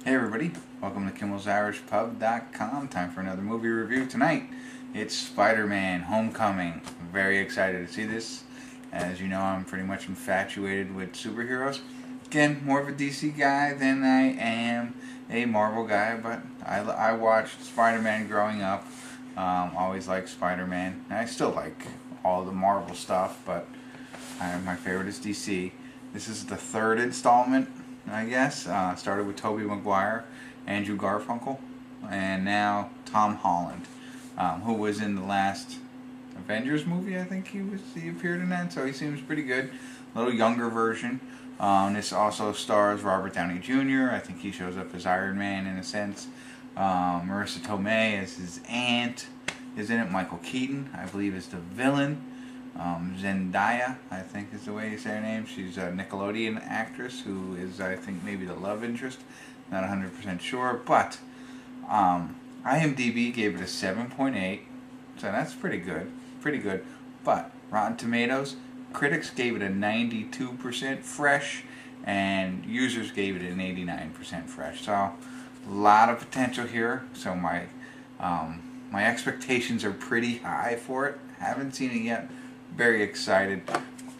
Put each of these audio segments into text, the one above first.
Hey everybody, welcome to Kimmel'sIrishPub.com. Time for another movie review tonight. It's Spider-Man Homecoming. I'm very excited to see this. As you know, I'm pretty much infatuated with superheroes. Again, more of a DC guy than I am a Marvel guy, but I watched Spider-Man growing up. Always liked Spider-Man. And I still like all the Marvel stuff, but my favorite is DC. This is the third installment, I guess. Started with Tobey Maguire, Andrew Garfunkel, and now Tom Holland, who was in the last Avengers movie. I think he appeared in that, so he seems pretty good. A little younger version. This also stars Robert Downey Jr. I think he shows up as Iron Man in a sense. Marissa Tomei as his aunt is in it. Michael Keaton, I believe, is the villain. Zendaya, I think is the way you say her name. She's a Nickelodeon actress who is, I think, maybe the love interest. Not 100% sure, but IMDb gave it a 7.8, so that's pretty good. Pretty good. But Rotten Tomatoes, critics gave it a 92% fresh, and users gave it an 89% fresh. So a lot of potential here. So my expectations are pretty high for it. Haven't seen it yet. Very excited.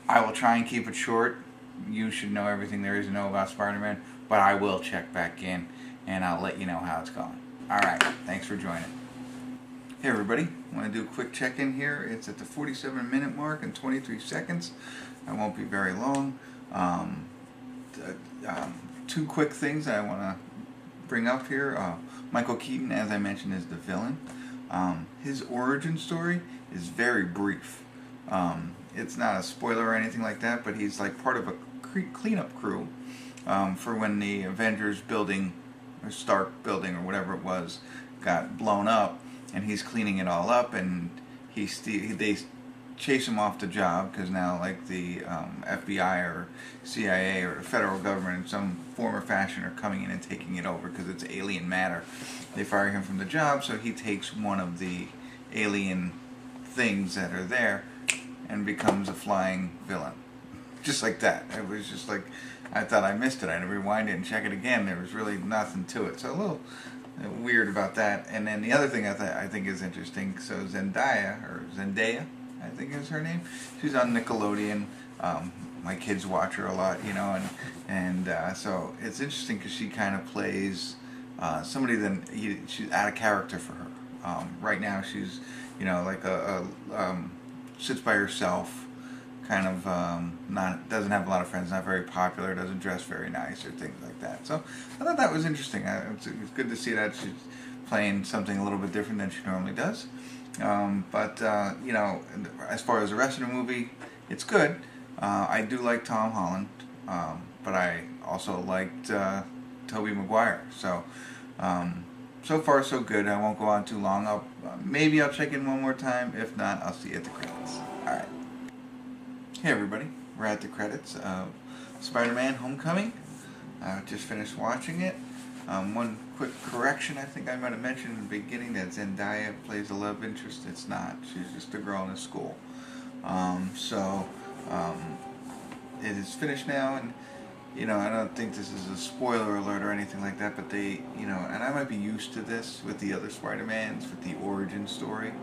I will try and keep it short. You should know everything there is to know about Spider-Man, but I will check back in and I'll let you know how it's going. Alright, thanks for joining. Hey everybody, I want to do a quick check-in here. It's at the 47-minute mark and 23 seconds. I won't be very long. Two quick things that I want to bring up here. Michael Keaton, as I mentioned, is the villain. His origin story is very brief. It's not a spoiler or anything like that, but he's like part of a cleanup crew for when the Avengers building, or Stark building, or whatever it was, got blown up, and he's cleaning it all up, and they chase him off the job because now, like, the FBI or CIA or the federal government in some form or fashion are coming in and taking it over because it's alien matter. They fire him from the job, so he takes one of the alien things that are there and becomes a flying villain. Just like that. It was just like, I thought I missed it. I had to rewind it and check it again. There was really nothing to it. So a little weird about that. And then the other thing I think is interesting, so Zendaya, I think is her name. She's on Nickelodeon. My kids watch her a lot, you know, and so it's interesting because she kind of plays somebody that she's out of character for her. Right now she's, you know, like sits by herself, kind of doesn't have a lot of friends, not very popular, doesn't dress very nice or things like that. So I thought that was interesting. It was good to see that she's playing something a little bit different than she normally does. But you know, as far as the rest of the movie, it's good. I do like Tom Holland, but I also liked Tobey Maguire. So so far so good. I won't go on too long. Maybe I'll check in one more time. If not, I'll see you at the credits. Alright. Hey everybody, we're at the credits of Spider-Man Homecoming. I just finished watching it. One quick correction, I think I might have mentioned in the beginning that Zendaya plays a love interest. It's not. She's just a girl in a school. It is finished now, and you know, I don't think this is a spoiler alert or anything like that, but they, you know, and I might be used to this with the other Spider-Mans, with the origin story,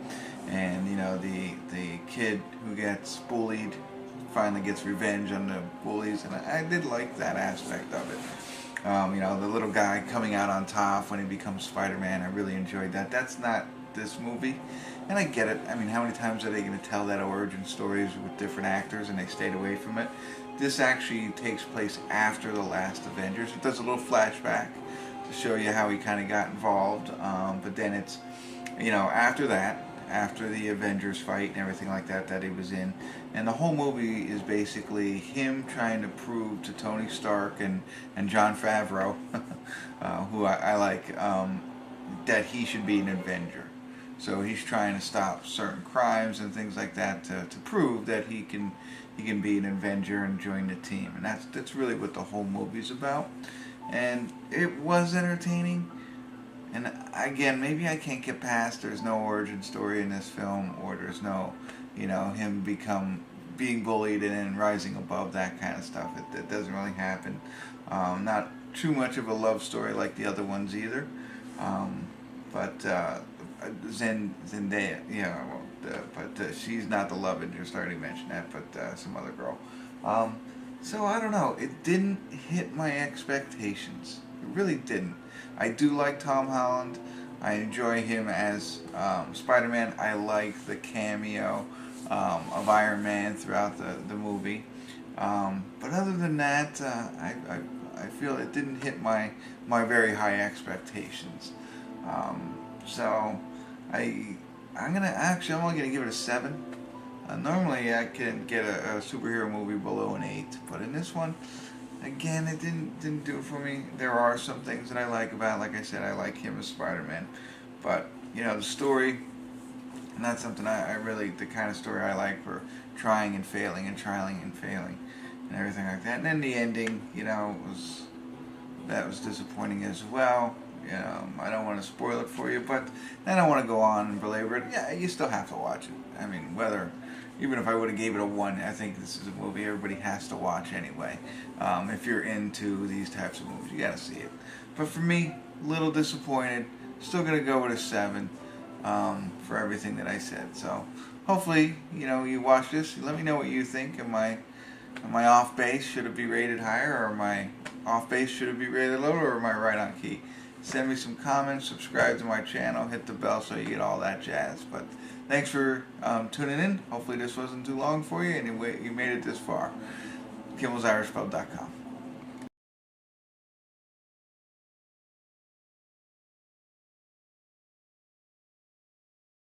and, you know, the kid who gets bullied finally gets revenge on the bullies, and I did like that aspect of it. You know, the little guy coming out on top when he becomes Spider-Man, I really enjoyed that. That's not this movie, and I get it. I mean, how many times are they going to tell that origin stories with different actors and they stayed away from it? This actually takes place after the last Avengers. It does a little flashback to show you how he kind of got involved, but then it's, you know, after that, after the Avengers fight and everything like that that he was in, and the whole movie is basically him trying to prove to Tony Stark and Jon Favreau, who I like, that he should be an Avenger. So he's trying to stop certain crimes and things like that to prove that he can be an Avenger and join the team. And that's really what the whole movie's about. And it was entertaining. And again, maybe I can't get past there's no origin story in this film, or there's no, you know, him being bullied and then rising above, that kind of stuff. It doesn't really happen. Not too much of a love story like the other ones either. But Zendaya, yeah, but she's not the love interest. I already mentioned that, but some other girl. So I don't know. It didn't hit my expectations. It really didn't. I do like Tom Holland. I enjoy him as Spider-Man. I like the cameo of Iron Man throughout the movie. But other than that, I feel it didn't hit my very high expectations. So I'm only gonna give it a 7. Normally I can get a superhero movie below an 8, but in this one, again, it didn't do it for me. There are some things that I like about it. Like I said, I like him as Spider-Man, but the story, not something I really, the kind of story I like for trying and failing and trialing and failing and everything like that. And then the ending, was disappointing as well. I don't want to spoil it for you, but I don't want to go on and belabor it. Yeah, you still have to watch it. I mean, even if I would have gave it a 1, I think this is a movie everybody has to watch anyway. If you're into these types of movies, you got to see it. But for me, a little disappointed. Still going to go with a 7 for everything that I said. So hopefully, you watch this. Let me know what you think. Am I off base? Should it be rated higher? Or am I off base? Should it be rated lower? Or am I right on key? Send me some comments, subscribe to my channel, hit the bell so you get all that jazz. But thanks for tuning in. Hopefully this wasn't too long for you and you made it this far. KimmelsIrishPub.com.